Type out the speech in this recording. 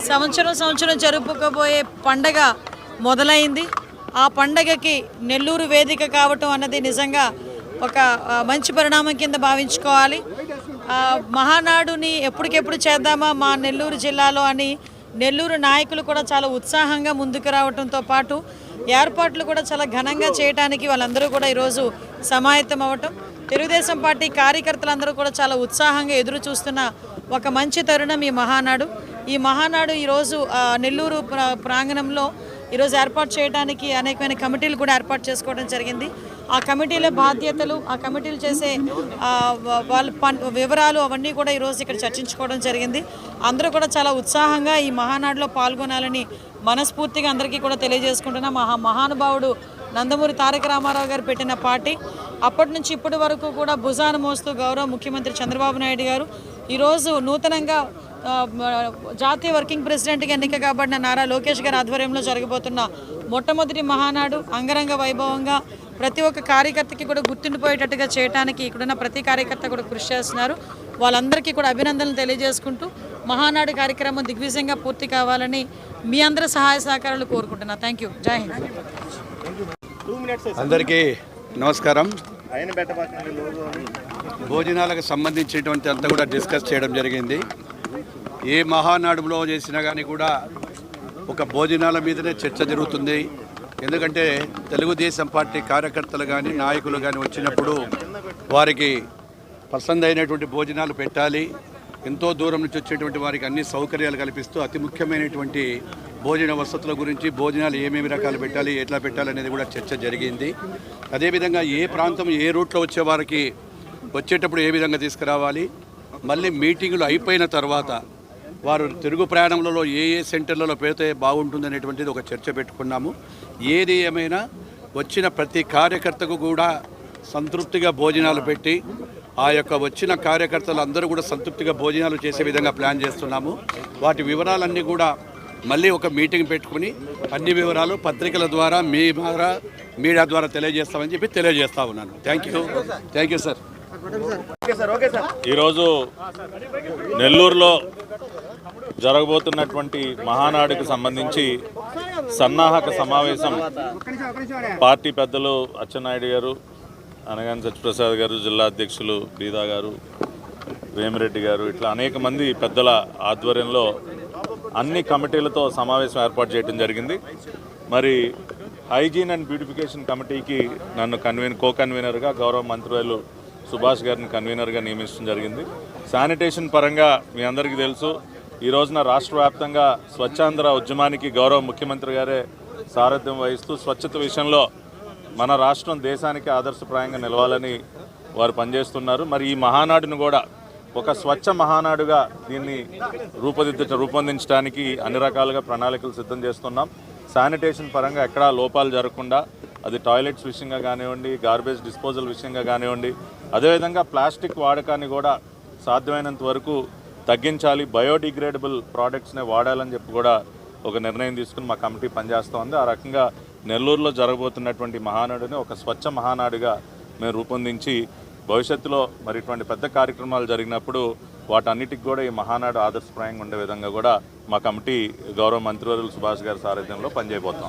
సంవత్సరం జరుపుకోబోయే పండగ మొదలైంది. ఆ పండగకి నెల్లూరు వేదిక కావటం అన్నది నిజంగా ఒక మంచి పరిణామం కింద భావించుకోవాలి. మహానాడుని ఎప్పటికెప్పుడు చేద్దామా మా నెల్లూరు జిల్లాలో అని నెల్లూరు నాయకులు కూడా చాలా ఉత్సాహంగా ముందుకు రావడంతో పాటు ఏర్పాట్లు కూడా చాలా ఘనంగా చేయడానికి వాళ్ళందరూ కూడా ఈరోజు సమాయత్తం అవ్వటం, తెలుగుదేశం పార్టీ కార్యకర్తలందరూ కూడా చాలా ఉత్సాహంగా ఎదురు చూస్తున్న ఒక మంచి తరుణం ఈ మహానాడు ఈరోజు నెల్లూరు ప్రాంగణంలో ఈరోజు ఏర్పాటు చేయడానికి అనేకమైన కమిటీలు కూడా ఏర్పాటు చేసుకోవడం జరిగింది. ఆ కమిటీల బాధ్యతలు, ఆ కమిటీలు చేసే వాళ్ళ వివరాలు అవన్నీ కూడా ఈరోజు ఇక్కడ చర్చించుకోవడం జరిగింది. అందరూ కూడా చాలా ఉత్సాహంగా ఈ మహానాడులో పాల్గొనాలని మనస్ఫూర్తిగా అందరికీ కూడా తెలియజేసుకుంటున్నాం. మహానుభావుడు నందమూరి తారక రామారావు గారు పెట్టిన పార్టీ అప్పటి నుంచి ఇప్పటి వరకు కూడా భుజాన మోస్తూ గౌరవ ముఖ్యమంత్రి చంద్రబాబు నాయుడు గారు ఈరోజు నూతనంగా జాతీయ వర్కింగ్ ప్రెసిడెంట్గా ఎన్నిక కాబడిన నారా లోకేష్ గారి ఆధ్వర్యంలో జరగబోతున్న మొట్టమొదటి మహానాడు అంగరంగ వైభవంగా ప్రతి ఒక్క కార్యకర్తకి కూడా గుర్తుండిపోయేటట్టుగా చేయడానికి ఇక్కడున్న ప్రతి కార్యకర్త కూడా కృషి చేస్తున్నారు. వాళ్ళందరికీ కూడా అభినందనలు తెలియజేసుకుంటూ మహానాడు కార్యక్రమం దిగ్విజయంగా పూర్తి కావాలని మీ అందరి సహాయ సహకారాలు కోరుకుంటున్నా. Thank you. జై హింద్. అందరికీ నమస్కారం. భోజనాలకు సంబంధించినటువంటి అంతా కూడా డిస్కస్ చేయడం జరిగింది. ఏ మహానాడులో చేసినా కానీ కూడా ఒక భోజనాల మీదనే చర్చ జరుగుతుంది. ఎందుకంటే తెలుగుదేశం పార్టీ కార్యకర్తలు కానీ నాయకులు కానీ వచ్చినప్పుడు వారికి పసంద్ అయినటువంటి భోజనాలు పెట్టాలి. ఎంతో దూరం నుంచి వచ్చేటువంటి వారికి అన్ని సౌకర్యాలు కల్పిస్తూ అతి ముఖ్యమైనటువంటి భోజన వసతుల గురించి, భోజనాలు ఏమేమి రకాలు పెట్టాలి, ఎట్లా పెట్టాలి అనేది కూడా చర్చ జరిగింది. అదేవిధంగా ఏ ప్రాంతం ఏ రూట్లో వచ్చే వారికి వచ్చేటప్పుడు ఏ విధంగా తీసుకురావాలి, మళ్ళీ మీటింగులు అయిపోయిన తర్వాత వారు తిరుగు ప్రయాణంలో ఏ సెంటర్లలో పెడితే బాగుంటుందనేటువంటిది ఒక చర్చ పెట్టుకున్నాము. ఏది ఏమైనా వచ్చిన ప్రతి కార్యకర్తకు కూడా సంతృప్తిగా భోజనాలు పెట్టి ఆ యొక్క వచ్చిన కార్యకర్తలు అందరూ కూడా సంతృప్తిగా భోజనాలు చేసే విధంగా ప్లాన్ చేస్తున్నాము. వాటి వివరాలన్నీ కూడా మళ్ళీ ఒక మీటింగ్ పెట్టుకుని అన్ని వివరాలు పత్రికల ద్వారా మీడియా ద్వారా తెలియజేస్తామని చెప్పి తెలియజేస్తా ఉన్నాను. Thank you sir. ఈరోజు నెల్లూరులో జరగబోతున్నటువంటి మహానాడుకు సంబంధించి సన్నాహక సమావేశం పార్టీ పెద్దలు అచ్చెన్నాయుడు గారు, అనగాని సత్యప్రసాద్ గారు, జిల్లా అధ్యక్షులు బీదా గారు, వేమిరెడ్డి గారు, ఇట్లా అనేక మంది పెద్దల ఆధ్వర్యంలో అన్ని కమిటీలతో సమావేశం ఏర్పాటు చేయడం జరిగింది. మరి హైజీన్ అండ్ బ్యూటిఫికేషన్ కమిటీకి నన్ను కో కన్వీనర్గా, గౌరవ మంత్రివర్యులు సుభాష్ గారిని కన్వీనర్గా నియమించడం జరిగింది. శానిటేషన్ పరంగా మీ అందరికీ తెలుసు, ఈ రోజున రాష్ట్ర వ్యాప్తంగా స్వచ్ఛాంధ్ర ఉద్యమానికి గౌరవ ముఖ్యమంత్రి గారే సారథ్యం వహిస్తూ స్వచ్ఛత విషయంలో మన రాష్ట్రం దేశానికి ఆదర్శప్రాయంగా నిలవాలని వారు పనిచేస్తున్నారు. మరి ఈ మహానాడును కూడా ఒక స్వచ్ఛ మహానాడుగా దీన్ని రూపొందించడానికి అన్ని రకాలుగా ప్రణాళికలు సిద్ధం చేస్తున్నాం. శానిటేషన్ పరంగా ఎక్కడా లోపాలు జరగకుండా, అది టాయిలెట్స్ విషయంగా కానివ్వండి, గార్బేజ్ డిస్పోజల్ విషయంగా కానివ్వండి, అదేవిధంగా ప్లాస్టిక్ వాడకాన్ని కూడా సాధ్యమైనంత వరకు తగ్గించాలి, బయోడిగ్రేడబుల్ ప్రోడక్ట్స్నే వాడాలని చెప్పి కూడా ఒక నిర్ణయం తీసుకుని మా కమిటీ పనిచేస్తూ ఉంది. ఆ రకంగా నెల్లూరులో జరగబోతున్నటువంటి మహానాడుని ఒక స్వచ్ఛ మహానాడుగా మేము రూపొందించి భవిష్యత్తులో మరి ఇటువంటి పెద్ద కార్యక్రమాలు జరిగినప్పుడు వాటన్నిటికి కూడా ఈ మహానాడు ఆదర్శప్రాయంగా ఉండే విధంగా కూడా మా కమిటీ గౌరవ మంత్రివర్యులు సుభాష్ గారి సారథ్యంలో పనిచేయబోతున్నాం.